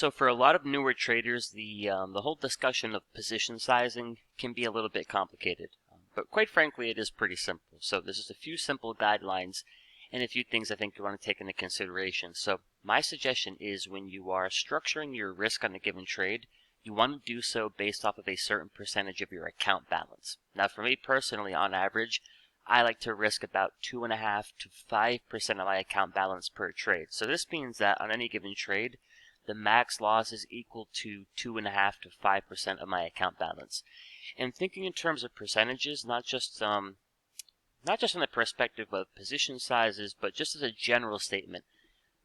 So for a lot of newer traders, the whole discussion of position sizing can be a little bit complicated. But quite frankly, it is pretty simple. So there's just a few simple guidelines and a few things I think you want to take into consideration. So my suggestion is when you are structuring your risk on a given trade, you want to do so based off of a certain percentage of your account balance. Now for me personally, on average, I like to risk about 2.5 to 5% of my account balance per trade. So this means that on any given trade, the max loss is equal to 2.5 to 5% of my account balance. And thinking in terms of percentages, not just from the perspective of position sizes, but just as a general statement,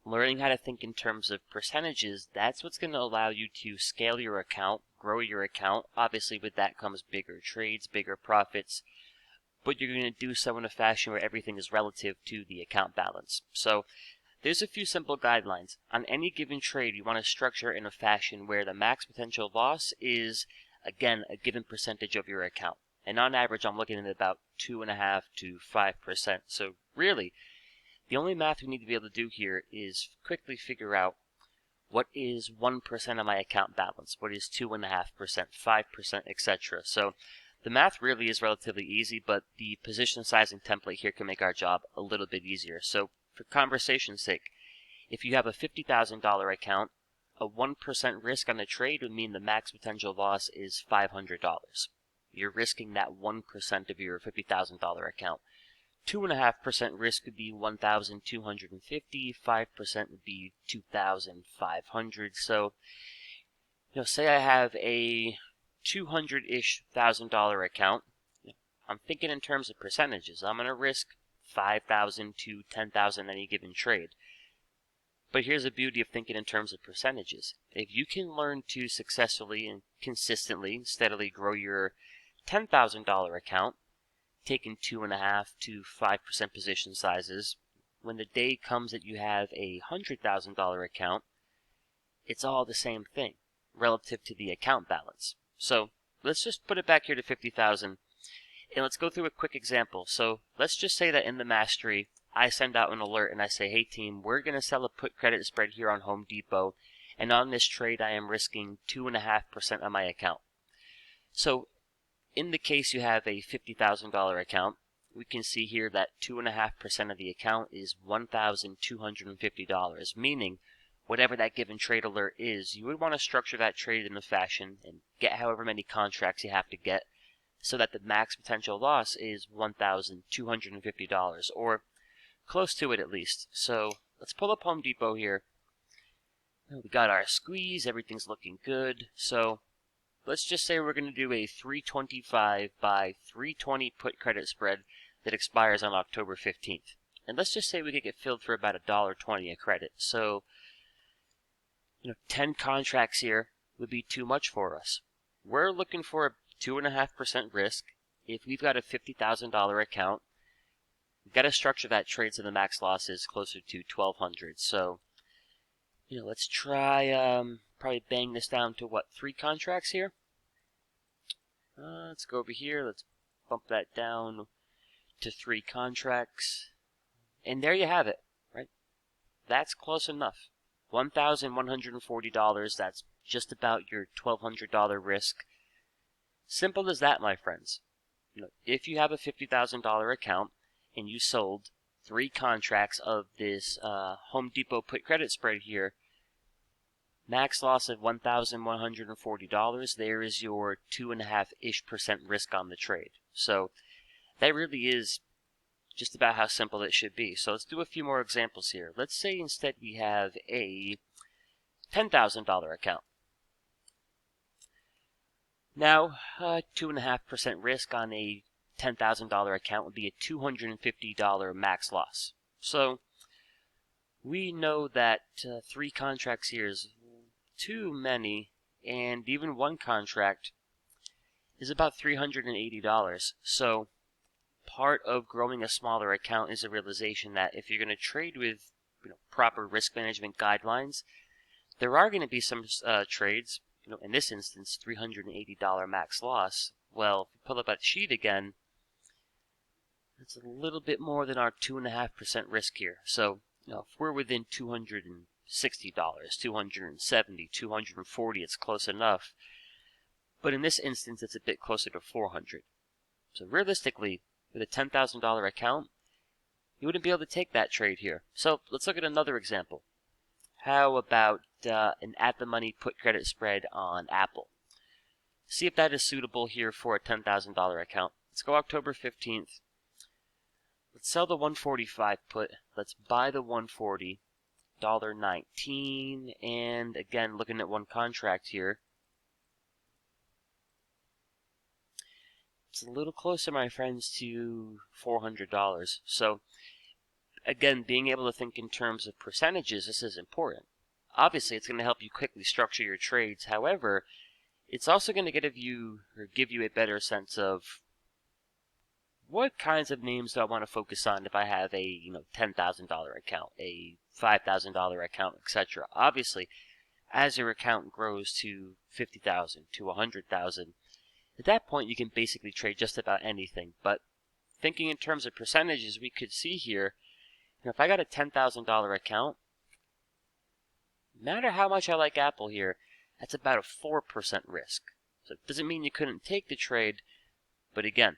learning how to think in terms of percentages, that's what's going to allow you to scale your account, grow your account. Obviously, with that comes bigger trades, bigger profits, but you're going to do so in a fashion where everything is relative to the account balance. So there's a few simple guidelines. On any given trade, you want to structure in a fashion where the max potential loss is, again, a given percentage of your account. And on average, I'm looking at about 2.5 to 5%. So really, the only math we need to be able to do here is quickly figure out what is 1% of my account balance, what is 2.5%, 5%, etc. So the math really is relatively easy, but the position sizing template here can make our job a little bit easier. So for conversation's sake, if you have a $50,000 account, a 1% risk on the trade would mean the max potential loss is $500. You're risking that 1% of your $50,000 account. 2.5% risk would be $1,250, 5% would be $2,500. So, say I have a $200-ish thousand account. I'm thinking in terms of percentages. I'm going to risk $5,000 to $10,000 any given trade. But here's the beauty of thinking in terms of percentages. If you can learn to successfully and consistently, steadily grow your $10,000 account, taking 2.5 to 5% position sizes, when the day comes that you have a $100,000 account, it's all the same thing relative to the account balance. So let's just put it back here to 50,000, and let's go through a quick example. So let's just say that in the mastery, I send out an alert and I say, hey team, we're going to sell a put credit spread here on Home Depot, and on this trade I am risking 2.5% of my account. So in the case you have a $50,000 account, we can see here that 2.5% of the account is $1,250, meaning whatever that given trade alert is, you would want to structure that trade in a fashion and get however many contracts you have to get so that the max potential loss is $1,250, or close to it at least. So let's pull up Home Depot here. We got our squeeze, everything's looking good. So let's just say we're going to do a 325 by 320 put credit spread that expires on October 15th. And let's just say we could get filled for about $1.20 a credit. So 10 contracts here would be too much for us. We're looking for a 2.5% risk. If we've got a $50,000 account, we've got to structure that trade so the max loss is closer to $1,200. So, let's try probably bang this down to 3 contracts here? Let's go over here. Let's bump that down to 3 contracts. And there you have it, right? That's close enough. $1,140, that's just about your $1,200 risk. Simple as that, my friends. If you have a $50,000 account and you sold 3 contracts of this Home Depot put credit spread here, max loss of $1,140, there is your 2.5-ish% risk on the trade. So that really is just about how simple it should be. So let's do a few more examples here. Let's say instead we have a $10,000 account. Now, 2.5% risk on a $10,000 account would be a $250 max loss. So we know that 3 contracts here is too many, and even 1 contract is about $380. So part of growing a smaller account is a realization that if you're going to trade with proper risk management guidelines, there are going to be some trades, in this instance, $380 max loss. Well, if we pull up that sheet again, it's a little bit more than our 2.5% risk here. So, if we're within $250 $60, $270, $240, it's close enough. But in this instance, it's a bit closer to $400. So realistically, with a $10,000 account, you wouldn't be able to take that trade here. So let's look at another example. How about an at-the-money put credit spread on Apple? See if that is suitable here for a $10,000 account. Let's go October 15th. Let's sell the 145 put. Let's buy the 140, $1.19, and again, looking at one contract here. It's a little closer, my friends, to $400. So again, being able to think in terms of percentages, this is important. Obviously, it's going to help you quickly structure your trades. However, it's also going to give you a better sense of what kinds of names do I want to focus on if I have a $10,000 account, a $5,000 account, etc. Obviously, as your account grows to $50,000 to $100,000, at that point you can basically trade just about anything. But thinking in terms of percentages, we could see here, if I got a $10,000 account, no matter how much I like Apple here, that's about a 4% risk. So it doesn't mean you couldn't take the trade, but again,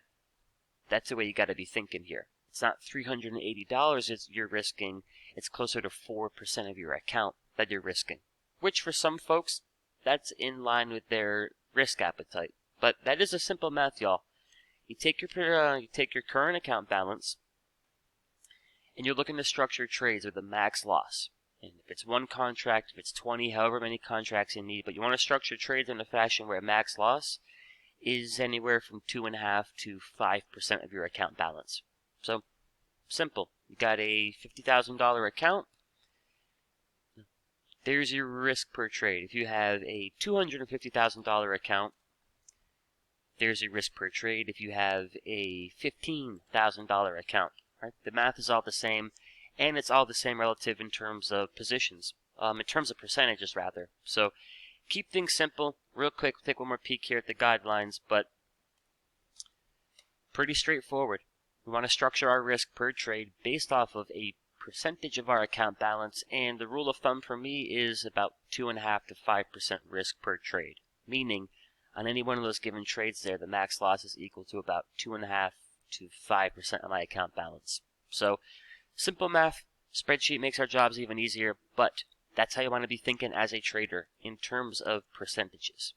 that's the way you got to be thinking here. It's not $380 you're risking, it's closer to 4% of your account that you're risking. Which for some folks, that's in line with their risk appetite. But that is a simple math, y'all. You take your current account balance, and you're looking to structure trades with a max loss. And if it's one contract, if it's 20, however many contracts you need, but you want to structure trades in a fashion where max loss is anywhere from 2.5% to 5% of your account balance. So, simple. You got a $50,000 account. There's your risk per trade. If you have a $250,000 account, there's your risk per trade. If you have a $15,000 account, right? The math is all the same, and it's all the same relative in terms of positions, in terms of percentages rather. So keep things simple. Real quick, we'll take one more peek here at the guidelines, but pretty straightforward. We want to structure our risk per trade based off of a percentage of our account balance, and the rule of thumb for me is about 2.5% to 5% risk per trade, meaning on any one of those given trades there, the max loss is equal to about 2.5% to 5% of my account balance. So simple math, spreadsheet makes our jobs even easier, but that's how you want to be thinking as a trader in terms of percentages.